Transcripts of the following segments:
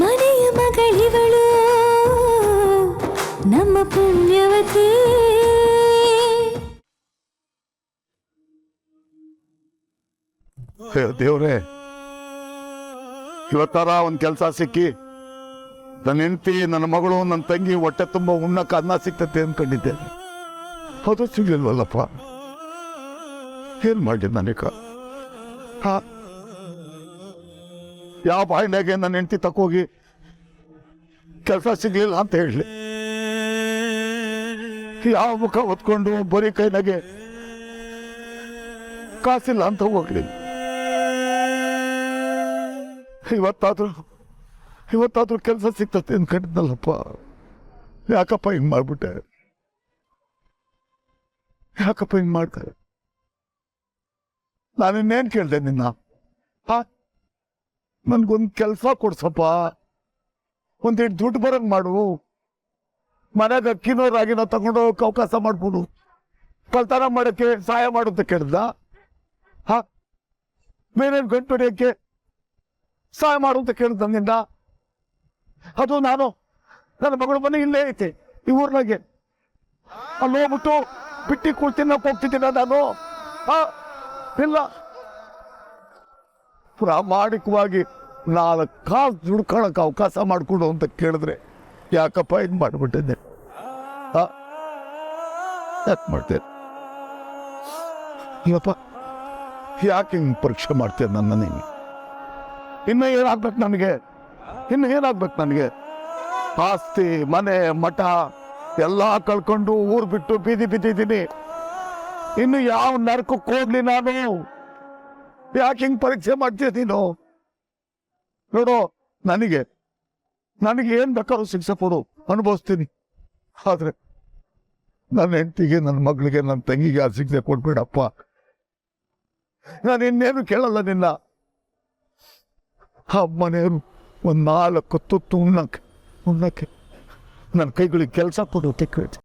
ಮನೆಯ ಮಗಳಿವಳು ನಮ್ಮ ಪುಣ್ಯವತಿ. ದೇವ್ರೆ, ಇವತ್ತಾರ ಒಂದು ಕೆಲಸ ಸಿಕ್ಕಿ ನನ್ನ ಹೆಂಡತಿ, ನನ್ನ ಮಗಳು, ನನ್ನ ತಂಗಿ ಹೊಟ್ಟೆ ತುಂಬ ಉಣ್ಣಕ್ಕೆ ಅನ್ನ ಸಿಗ್ತತೆ ಅಂದ್ಕೊಂಡಿದ್ದೆ. ಅದು ಸಿಗ್ಲಿಲ್ವಲ್ಲಪ್ಪ. ಏನ್ ಮಾಡಿ ನನಗ? ಯಾವ ಬಾಯಿನಾಗೆ ನನ್ನ ಹೆಂಡತಿ ತಕೋಗಿ ಕೆಲಸ ಸಿಗ್ಲಿಲ್ಲ ಅಂತ ಹೇಳಲಿ, ಯಾವ ಮುಖ ಹೊತ್ಕೊಂಡು ಬರೀ ಕೈನಾಗೆ ಕಾಸಿಲ್ಲ ಅಂತ ಹೋಗ್ಲಿ. ಇವತ್ತಾದ್ರೂ ಕೆಲಸ ಸಿಗ್ತತೆ ಅನ್ಕೊಂಡಿದ್ನಲ್ಲಪ್ಪ. ಯಾಕಪ್ಪ ಹಿಂಗ್ ಮಾಡ್ಬಿಟ್ಟೆ? ಯಾಕಪ್ಪ ಹಿಂಗ್ ಮಾಡ್ತಾರೆ? ನಾನಿನ್ನೇನ್ ಕೇಳ್ದೆ ನಿನ್ನ? ನನ್ಗೊಂದು ಕೆಲಸ ಕೊಡ್ಸಪ್ಪ, ಒಂದಿಟ್ಟು ದುಡ್ಡು ಬರಂಗ್ ಮಾಡು. ಮನೆಗೆ ಅಕ್ಕಿನೋ ರಾಗಿನೋ ತಗೊಂಡೋಗಕ್ಕೆ ಅವಕಾಶ ಮಾಡ್ಬೋದು. ಕಳ್ತನ ಮಾಡಕ್ಕೆ ಸಹಾಯ ಮಾಡುತ್ತ ಕೇಳ್ದ? ಮೇನೇನು ಗಂಟು ಹೊಡೆಯಕ್ಕೆ ಸಹಾಯ ಮಾಡುವಂತ ಕೇಳಿದ ನಿಂದ? ಅದು ನಾನು ನನ್ನ ಮಗಳ ಮನೆ ಇಲ್ಲೇ ಐತೆ ಈ ಊರ್ನಾಗೆ. ಅಲ್ಲಿ ಹೋಗ್ಬಿಟ್ಟು ಬಿಟ್ಟಿ ಕೂಡ್ತಿನ್ನಕ್ಕೆ ಹೋಗ್ತಿದ್ದೀನ ನಾನು? ಇಲ್ಲ, ಪ್ರಾಮಾಣಿಕವಾಗಿ 4 ಕಾಸು ದುಡ್ಕೊಳಕ್ಕೆ ಅವಕಾಶ ಮಾಡಿಕೊಡು ಅಂತ ಕೇಳಿದ್ರೆ ಯಾಕಪ್ಪ ಇದು ಮಾಡಿಬಿಟ್ಟಿದ್ದೆ? ಯಾಕೆ ಮಾಡ್ತೇನೆ? ಇಲ್ಲಪ್ಪ, ಯಾಕೆ ಹಿಂಗೆ ಪರೀಕ್ಷೆ ಮಾಡ್ತೇನೆ ನನ್ನ ನೀನು? ಇನ್ನು ಏನಾಗ್ಬೇಕು ನನಗೆ? ಇನ್ನು ಏನಾಗ್ಬೇಕು ನನಗೆ? ಆಸ್ತಿ, ಮನೆ, ಮಠ ಎಲ್ಲ ಕಳ್ಕೊಂಡು ಊರು ಬಿಟ್ಟು ಬೀದಿ ಬಿದ್ದಿದ್ದೀನಿ. ಇನ್ನು ಯಾವ ನರಕಕ್ಕೆ ಹೋಗ್ಲಿ ನಾನು? ಯಾಕೆ ಹಿಂಗೆ ಪರೀಕ್ಷೆ ಮಾಡ್ತೀಯ ನೀನು? ನೋಡು, ನನಗೆ ಏನ್ ಬೇಕಾದ್ರೂ ಶಿಕ್ಷೆ ಕೊಡು, ಅನುಭವಿಸ್ತೀನಿ. ಆದ್ರೆ ನನ್ನ ಹೆಂಡತಿಗೆ, ನನ್ನ ಮಗಳಿಗೆ, ನನ್ನ ತಂಗಿಗೆ ಆ ಶಿಕ್ಷೆ ಕೊಡ್ಬೇಡಪ್ಪ. ನಾನು ಇನ್ನೇನು ಕೇಳಲ್ಲ ನಿನ್ನ. ಆ ಮನೆಯವರು 4 ತುತ್ತು ಉಣ್ಣಕ್ಕೆ ನನ್ನ ಕೈಗಳಿಗೆ ಕೆಲಸ ಕೊಡು ಕೇಳ್ತೀನಿ.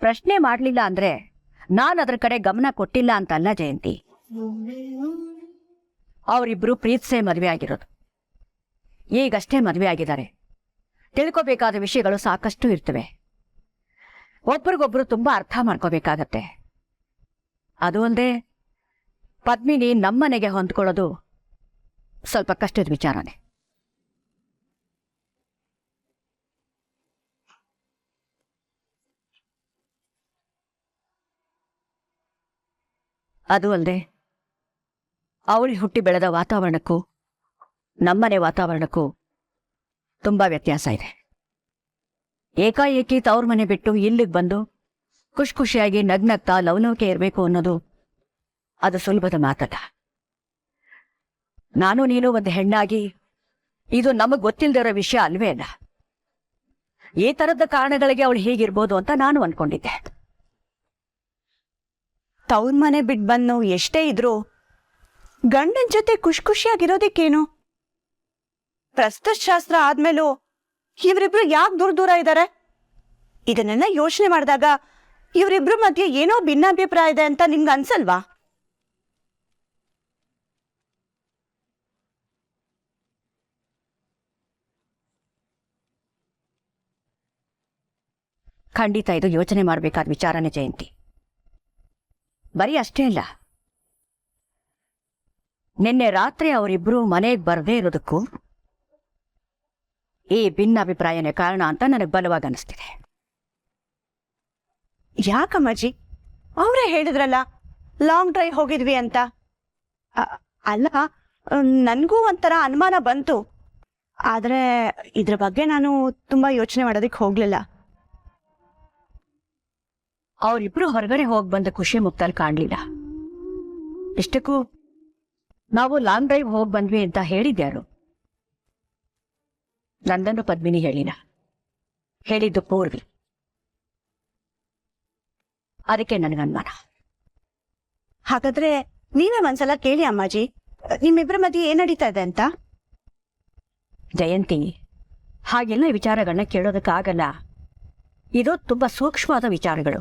ಪ್ರಶ್ನೆ ಮಾಡಲಿಲ್ಲ ಅಂದ್ರೆ ನಾನು ಅದರ ಕಡೆ ಗಮನ ಕೊಟ್ಟಿಲ್ಲ ಅಂತಲ್ಲ ಜಯಂತಿ. ಅವರಿಬ್ರು ಪ್ರೀತಿಸೇ ಮದುವೆ ಆಗಿರೋದು. ಈಗಷ್ಟೇ ಮದುವೆ ಆಗಿದ್ದಾರೆ. ತಿಳ್ಕೋಬೇಕಾದ ವಿಷಯಗಳು ಸಾಕಷ್ಟು ಇರ್ತವೆ. ಒಬ್ರಿಗೊಬ್ರು ತುಂಬಾ ಅರ್ಥ ಮಾಡ್ಕೋಬೇಕಾಗತ್ತೆ. ಅದು ಅಲ್ಲದೆ ಪದ್ಮಿನಿ ನಮ್ಮನೆಗೆ ಹೊಂದ್ಕೊಳ್ಳೋದು ಸ್ವಲ್ಪ ಕಷ್ಟದ ವಿಚಾರನೆ. ಅದು ಅಲ್ಲದೆ ಅವಳಿ ಹುಟ್ಟಿ ಬೆಳೆದ ವಾತಾವರಣಕ್ಕೂ ನಮ್ಮನೆ ವಾತಾವರಣಕ್ಕೂ ತುಂಬಾ ವ್ಯತ್ಯಾಸ ಇದೆ. ಏಕಾಏಕಿ ತವ್ರ ಮನೆ ಬಿಟ್ಟು ಇಲ್ಲಿಗೆ ಬಂದು ಖುಷಿಯಾಗಿ ನಗ್ನಗ್ತಾ ಲವಲವಿಕೆ ಇರಬೇಕು ಅನ್ನೋದು ಅದು ಸುಲಭದ ಮಾತಲ್ಲ. ನಾನು ನೀನು ಒಂದು ಹೆಣ್ಣಾಗಿ ಇದು ನಮಗ್ ಗೊತ್ತಿಲ್ಲದಿರೋ ವಿಷಯ ಅಲ್ವೇ ಅಲ್ಲ. ಈ ತರದ ಕಾರಣಗಳಿಗೆ ಅವಳು ಹೀಗಿರ್ಬೋದು ಅಂತ ನಾನು ಅನ್ಕೊಂಡಿದ್ದೆ. ತವ್ರ ಮನೆ ಬಿಟ್ಟು ಬಂದು ಎಷ್ಟೇ ಇದ್ರು ಗಂಡನ ಜೊತೆ ಖುಷಿಯಾಗಿರೋದಕ್ಕೇನು? ಪ್ರಸ್ತುತಶಾಸ್ತ್ರ ಆದ್ಮೇಲೂ ಇವರಿಬ್ರು ಯಾಕೆ ದೂರ ಇದ್ದಾರೆ? ಇದನ್ನೆಲ್ಲ ಯೋಚನೆ ಮಾಡಿದಾಗ ಇವರಿಬ್ರು ಮಧ್ಯೆ ಏನೋ ಭಿನ್ನಾಭಿಪ್ರಾಯ ಇದೆ ಅಂತ ನಿಮ್ಗೆ ಅನ್ಸಲ್ವಾ? ಖಂಡಿತ ಇದು ಯೋಚನೆ ಮಾಡಬೇಕಾದ ವಿಚಾರನೆ ಜಯಂತಿ. ಬರೀ ಅಷ್ಟೇ ಅಲ್ಲ, ನಿನ್ನೆ ರಾತ್ರಿ ಅವರಿಬ್ರು ಮನೆಗೆ ಬರದೇ ಇರೋದಕ್ಕೂ ಈ ಭಿನ್ನಾಭಿಪ್ರಾಯನೇ ಕಾರಣ ಅಂತ ನನಗೆ ಬಲವಾಗಿ ಅನಿಸ್ತಿದೆ. ಯಾಕಮ್ಮಾಜಿ? ಅವರೇ ಹೇಳಿದ್ರಲ್ಲ ಲಾಂಗ್ ಡ್ರೈವ್ ಹೋಗಿದ್ವಿ ಅಂತ. ಅಲ್ಲ, ನನಗೂ ಒಂಥರ ಅನುಮಾನ ಬಂತು. ಆದರೆ ಇದ್ರ ಬಗ್ಗೆ ನಾನು ತುಂಬ ಯೋಚನೆ ಮಾಡೋದಕ್ಕೆ ಹೋಗಲಿಲ್ಲ. ಅವರಿಬ್ರು ಹೊರಗಡೆ ಹೋಗಿ ಬಂದ ಖುಷಿ ಮುಕ್ತಲ್ಲಿ ಕಾಣಲಿಲ್ಲ. ಇಷ್ಟಕ್ಕೂ ನಾವು ಲಾಂಗ್ ಡ್ರೈವ್ ಹೋಗಿ ಬಂದ್ವಿ ಅಂತ ಹೇಳಿದ್ಯಾರು? ನಂದನ್ನು ಪದ್ಮಿನಿ ಹೇಳಿಲ್ಲ, ಹೇಳಿದ್ದು ಪೂರ್ವಿ. ಅದಕ್ಕೆ ನನಗನ್ಮಾನ. ಹಾಗಾದ್ರೆ ನೀವೇ ಒಂದ್ಸಲ ಕೇಳಿ ಅಮ್ಮಾಜಿ, ನಿಮ್ಮಿಬ್ಬರ ಮಧ್ಯೆ ಏನ್ ನಡೀತಾ ಇದೆ ಅಂತ? ಜಯಂತಿ, ಹಾಗೆಲ್ಲ ವಿಚಾರಗಳನ್ನ ಕೇಳೋದಕ್ಕಾಗಲ್ಲ. ಇದು ತುಂಬಾ ಸೂಕ್ಷ್ಮವಾದ ವಿಚಾರಗಳು.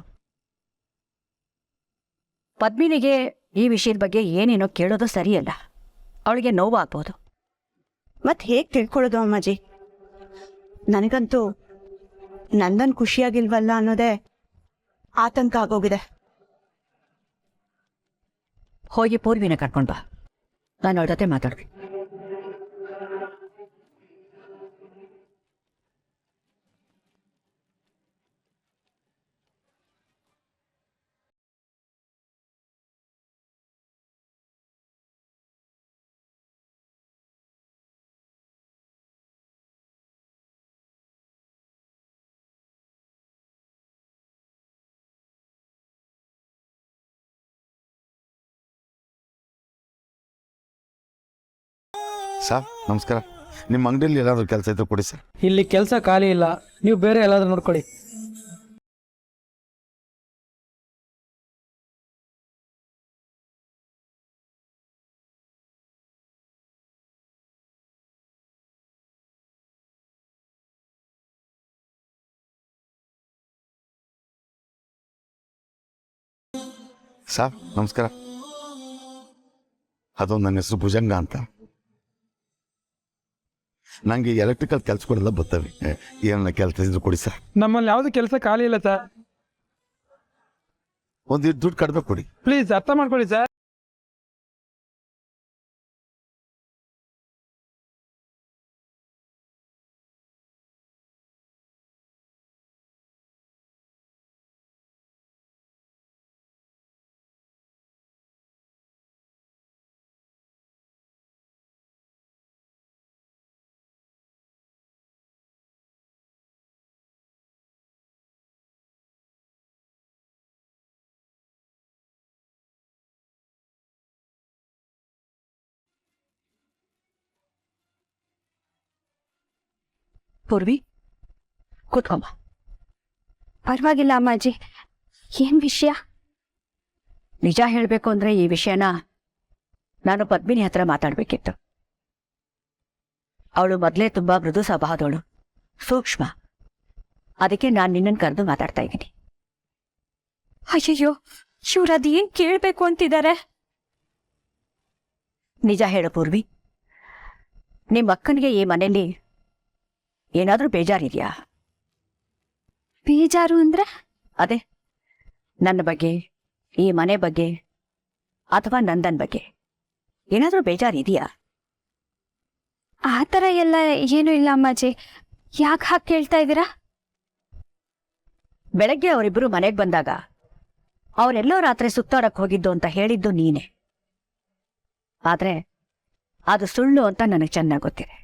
ಪದ್ಮಿನಿಗೆ ಈ ವಿಷಯದ ಬಗ್ಗೆ ಏನೇನೋ ಕೇಳೋದು ಸರಿಯಲ್ಲ. ಅವಳಿಗೆ ನೋವಾಗ್ಬೋದು. ಮತ್ ಹೇಗ್ ತಿಳ್ಕೊಳ್ಳೋದು ಅಮ್ಮಾಜಿ? ನನಗಂತೂ ನಂದನ್ ಖುಷಿಯಾಗಿಲ್ವಲ್ಲ ಅನ್ನೋದೇ ಆತಂಕ ಆಗೋಗಿದೆ. ಹೋಗಿ ಪೂರ್ವಿನ ಕರ್ಕೊಂಡು ಬಾ, ನಾನು ಅವಳ ಜೊತೆ ಮಾತಾಡ್ತೀನಿ. ಸರ್ ನಮಸ್ಕಾರ. ನಿಮ್ಮ ಅಂಗಡಿಯಲ್ಲಿ ಏನಾದರೂ ಕೆಲಸ ಇದ್ರೆ ಕೊಡಿ ಸರ್. ಇಲ್ಲಿ ಕೆಲಸ ಖಾಲಿ ಇಲ್ಲ, ನೀವು ಬೇರೆ ಎಲ್ಲಾದ್ರೂ ನೋಡ್ಕೊಳ್ಳಿ. ಸರ್ ನಮಸ್ಕಾರ. ಅದು ನನ್ನ ಹೆಸರು ಭುಜಂಗ ಅಂತ. ನನಗೆ ಎಲೆಕ್ಟ್ರಿಕಲ್ ಕೆಲಸಗಳೆಲ್ಲ ಬರ್ತವೆ. ಏನನ್ನ ಕೆಲಸ ಇದ್ರು ಕೊಡಿ ಸರ್. ನಮ್ಮಲ್ಲಿ ಯಾವ್ದು ಕೆಲಸ ಖಾಲಿ ಇಲ್ಲ ಸರ್. ಒಂದು ದುಡ್ಡು ಕಡಿಮೆ ಕೊಡಿ ಪ್ಲೀಸ್, ಅರ್ಥ ಮಾಡ್ಕೊಳ್ಳಿ ಸರ್. ಪೂರ್ವಿ, ಕೂತ್ಕೊಂಬ. ಪರವಾಗಿಲ್ಲ ಅಮ್ಮಾಜಿ. ಏನ್ ವಿಷಯ? ನಿಜ ಹೇಳಬೇಕು ಅಂದ್ರೆ ಈ ವಿಷಯನ ನಾನು ಪದ್ಮಿನಿ ಹತ್ರ ಮಾತಾಡ್ಬೇಕಿತ್ತು. ಅವಳು ಮೊದಲೇ ತುಂಬಾ ಮೃದು ಸ್ವಭಾವದವಳು, ಸೂಕ್ಷ್ಮ. ಅದಕ್ಕೆ ನಾನು ನಿನ್ನನ್ನು ಕರೆದು ಮಾತಾಡ್ತಾ ಇದ್ದೀನಿ. ಅಯ್ಯಯ್ಯೋ, ಇವ್ರು ಅದೇನ್ ಕೇಳ್ಬೇಕು ಅಂತಿದ್ದಾರೆ? ನಿಜ ಹೇಳು ಪೂರ್ವಿ, ನಿಮ್ಮ ಅಕ್ಕನಿಗೆ ಈ ಮನೆಯಲ್ಲಿ ಏನಾದರೂ ಬೇಜಾರಿದೆಯಾ? ಬೇಜಾರು ಅಂದ್ರೆ? ಅದೇ ನನ್ನ ಬಗ್ಗೆ, ಈ ಮನೆ ಬಗ್ಗೆ, ಅಥವಾ ನಂದನ್ ಬಗ್ಗೆ ಏನಾದರೂ ಬೇಜಾರಿದೆಯಾ? ಆ ಥರ ಎಲ್ಲ ಏನೂ ಇಲ್ಲ ಅಮ್ಮಾಜಿ. ಯಾಕೆ ಹಾಗೆ ಕೇಳ್ತಾ ಇದ್ದೀರಾ? ಬೆಳಗ್ಗೆ ಅವರಿಬ್ಬರು ಮನೆಗೆ ಬಂದಾಗ ಅವರೆಲ್ಲೋ ರಾತ್ರಿ ಸುತ್ತಾಡಕ್ ಹೋಗಿದ್ದು ಅಂತ ಹೇಳಿದ್ದು ನೀನೆ. ಆದ್ರೆ ಅದು ಸುಳ್ಳು ಅಂತ ನನಗೆ ಚೆನ್ನಾಗಿ ಗೊತ್ತಿದೆ.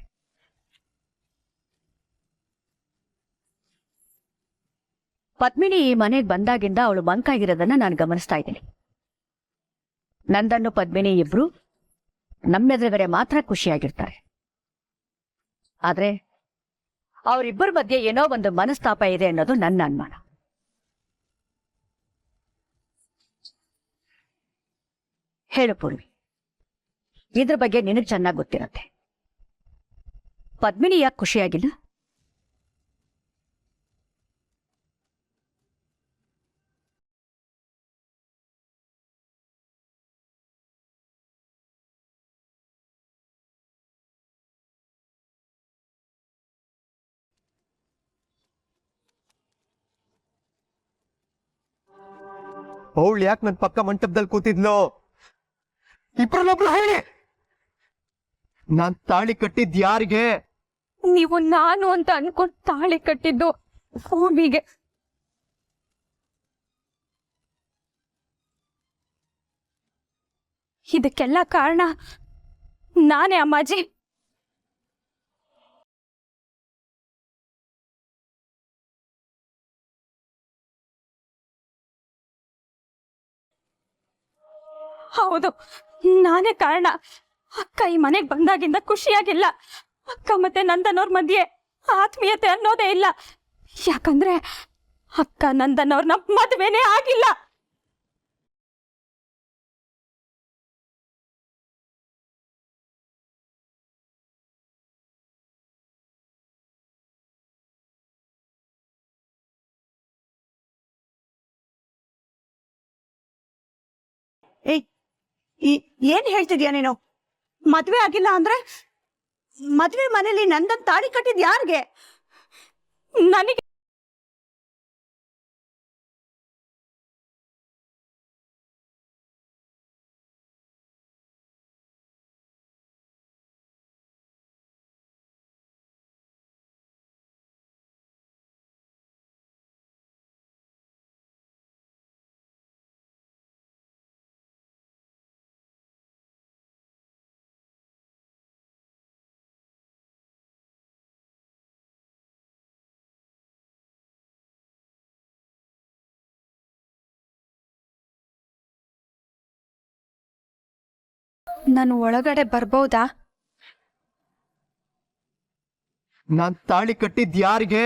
ಪದ್ಮಿನಿ ಈ ಮನೆಗೆ ಬಂದಾಗಿಂದ ಅವಳು ಮಂಕಾಗಿರೋದನ್ನ ನಾನು ಗಮನಿಸ್ತಾ ಇದ್ದೀನಿ. ನಂದನ್ನು ಪದ್ಮಿನಿ ಇಬ್ರು ನಮ್ಮೆದುರುಗಡೆ ಮಾತ್ರ ಖುಷಿಯಾಗಿರ್ತಾರೆ. ಆದ್ರೆ ಅವರಿಬ್ಬರ ಮಧ್ಯೆ ಏನೋ ಒಂದು ಮನಸ್ತಾಪ ಇದೆ ಅನ್ನೋದು ನನ್ನ ಅನುಮಾನ. ಹೇಳು ಪೂರ್ವಿ, ಇದ್ರ ಬಗ್ಗೆ ನಿನಗೆ ಚೆನ್ನಾಗಿ ಗೊತ್ತಿರತ್ತೆ. ಪದ್ಮಿನಿ ಯಾಕೆ ಖುಷಿಯಾಗಿಲ್ಲ? ಅವಳು ಯಾಕೆ ನನ್ನ ಪಕ್ಕ ಮಂಟಪದಲ್ಲಿ ಕೂತಿದ್ಲು? ಇಬ್ಬರನ್ನೊಬ್ರು ಹೇಳಿ, ನಾನ್ ತಾಳಿ ಕಟ್ಟಿದ್ ಯಾರಿಗೆ? ನೀವು ನಾನು ಅಂತ ಅನ್ಕೊಂಡು ತಾಳಿ ಕಟ್ಟಿದ್ದು ಭೂಮಿಗೆ. ಇದಕ್ಕೆಲ್ಲ ಕಾರಣ ನಾನೇ ಅಮ್ಮಾಜಿ. ಹೌದು, ನಾನೇ ಕಾರಣ. ಅಕ್ಕ ಈ ಮನೆಗೆ ಬಂದಾಗಿಂದ ಖುಷಿಯಾಗಿಲ್ಲ. ಅಕ್ಕ ಮತ್ತೆ ನಂದನವ್ರ ಮಧ್ಯೆ ಆತ್ಮೀಯತೆ ಅನ್ನೋದೇ ಇಲ್ಲ. ಯಾಕಂದ್ರೆ ಅಕ್ಕ ನಂದನವ್ರನ್ನ ಮದುವೆನೇ ಆಗಿಲ್ಲ. ಏಯ್ ಏನ್ ಹೇಳ್ತಿದ್ಯಾ ನೀನು? ಮದ್ವೆ ಆಗಿಲ್ಲ ಅಂದ್ರೆ ಮದ್ವೆ ಮನೇಲಿ ನಂದನ್ ತಾಳಿ ಕಟ್ಟಿದ್ ಯಾರಿಗೆ? ನನಗೆ ನಾನು ಒಳಗಡೆ ಬರ್ಬೋದಾ? ನಾನ್ ತಾಳಿ ಕಟ್ಟಿದ್ ಯಾರಿಗೆ?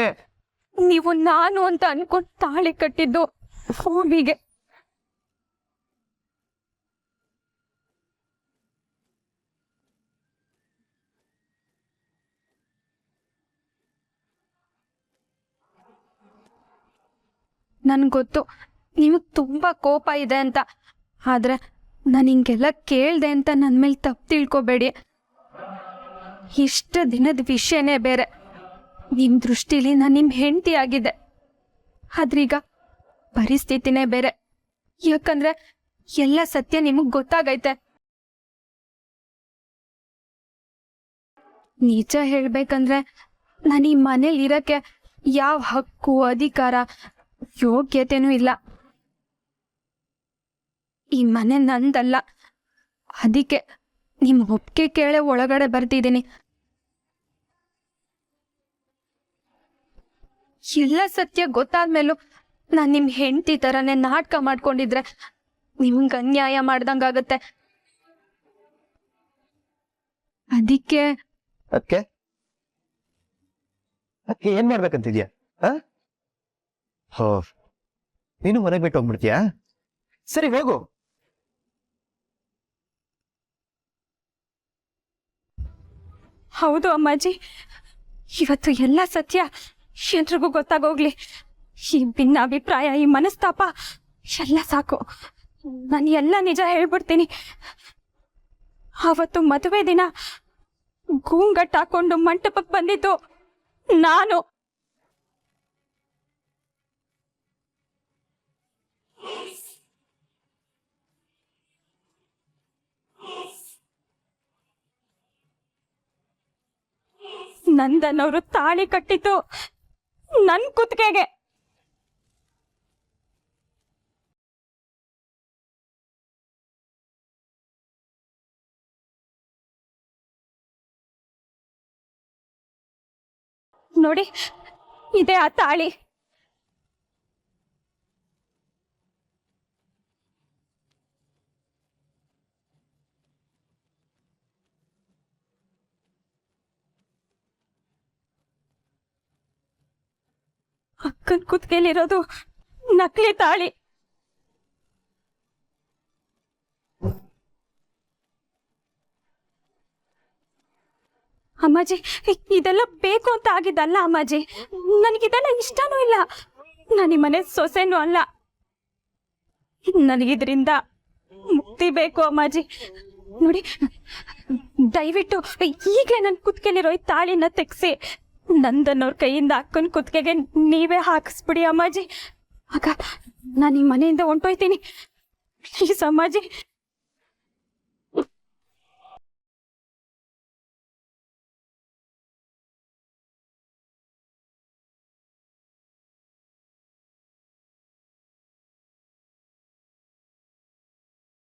ನೀವು ನಾನು ಅಂತ ಅನ್ಕೊಂಡು ತಾಳಿ ಕಟ್ಟಿದ್ದು ಭೂಮಿಗೆ. ನನ್ಗೆ ಗೊತ್ತು ನಿಮಗೆ ತುಂಬ ಕೋಪ ಇದೆ ಅಂತ, ಆದ್ರೆ ನಾನು ಹಿಂಗೆಲ್ಲ ಕೇಳ್ದೆ ಅಂತ ನನ್ನ ಮೇಲೆ ತಪ್ಪು ತಿಳ್ಕೊಬೇಡಿ. ಇಷ್ಟು ದಿನದ ವಿಷಯನೇ ಬೇರೆ. ನಿಮ್ಮ ದೃಷ್ಟಿಲಿ ನಾನು ನಿಮ್ಮ ಹೆಂಡತಿ ಆಗಿದೆ. ಆದ್ರೀಗ ಪರಿಸ್ಥಿತಿನೇ ಬೇರೆ. ಯಾಕಂದ್ರೆ ಎಲ್ಲ ಸತ್ಯ ನಿಮಗೆ ಗೊತ್ತಾಗೈತೆ. ನಿಜ ಹೇಳ್ಬೇಕಂದ್ರೆ ನಾನು ಈ ಮನೇಲಿ ಇರಕ್ಕೆ ಯಾವ ಹಕ್ಕು, ಅಧಿಕಾರ, ಯೋಗ್ಯತೆನೂ ಇಲ್ಲ. ಈ ಮನೆ ನಂದಲ್ಲ. ಅದಕ್ಕೆ ನಿಮ್ಮ ಒಪ್ಪಿಗೆ ಕೇಳೇ ಒಳಗಡೆ ಬರ್ತಿದ್ದೀನಿ. ಎಲ್ಲ ಸತ್ಯ ಗೊತ್ತಾದ್ಮೇಲೂ ನಾನು ನಿಮ್ಮ ಹೆಂಡತಿ ಥರನೇ ನಾಟಕ ಮಾಡ್ಕೊಂಡಿದ್ರೆ ನಿಮ್ಗೆ ಅನ್ಯಾಯ ಮಾಡ್ದಂಗಾಗತ್ತೆ. ಅದಕ್ಕೆ ಅದಕ್ಕೆ ಏನ್ ಮಾಡ್ಬೇಕಂತಿದ್ಯಾ? ಹೋ, ನೀನು ಮನೆಗೆ ಬಿಟ್ಟು ಹೋಗ್ಬಿಡ್ತೀಯಾ? ಸರಿ, ಹೋಗು. ಹೌದು ಅಮ್ಮಾಜಿ, ಇವತ್ತು ಎಲ್ಲ ಸತ್ಯ ಎಲ್ರಿಗೂ ಗೊತ್ತಾಗೋಗ್ಲಿ. ಈ ಭಿನ್ನಾಭಿಪ್ರಾಯ, ಈ ಮನಸ್ತಾಪ ಎಲ್ಲ ಸಾಕು. ನಾನು ಎಲ್ಲ ನಿಜ ಹೇಳ್ಬಿಡ್ತೀನಿ. ಅವತ್ತು ಮದುವೆ ದಿನ ಗೂಂಗಟ್ ಹಾಕೊಂಡು ಮಂಟಪಕ್ಕೆ ಬಂದಿದ್ದು ನಾನು. ನಂದನವರು ತಾಳಿ ಕಟ್ಟಿದ್ದು ನನ್ ಕುತ್ತಿಗೆಗೆ. ನೋಡಿ, ಇದೇ ಆ ತಾಳಿ. ಅಕ್ಕನ ಕುತ್ತಿಗೆಲಿರೋದು ನಕಲಿ ತಾಳಿ. ಅಮ್ಮಾಜಿ, ಇದೆಲ್ಲ ಬೇಕು ಅಂತ ಆಗಿದ್ದಲ್ಲ ಅಮ್ಮಾಜಿ. ನನಗಿದೆಲ್ಲ ಇಷ್ಟನೂ ಇಲ್ಲ. ನಾನು ಈ ಮನೆ ಸೊಸೆನೂ ಅಲ್ಲ. ನನಗಿದ್ರಿಂದ ಮುಕ್ತಿ ಬೇಕು ಅಮ್ಮಾಜಿ. ನೋಡಿ, ದಯವಿಟ್ಟು ಈಗ ನನ್ನ ಕುತ್ತಿಗೆಲಿರೋ ಈ ತಾಳಿನ ತೆಗ್ಸಿ ನಂದನ್ನವ್ರ ಕೈಯಿಂದ ಅಕ್ಕನ ಕುತ್ತಿಗೆಗೆ ನೀವೇ ಹಾಕಿಸ್ಬಿಡಿ ಅಮ್ಮಾಜಿ. ಆಗ ನಾನು ಈ ಮನೆಯಿಂದ ಹೊಂಟೋಯ್ತೀನಿ. ಪ್ಲೀಸ್ ಅಮ್ಮಾಜಿ.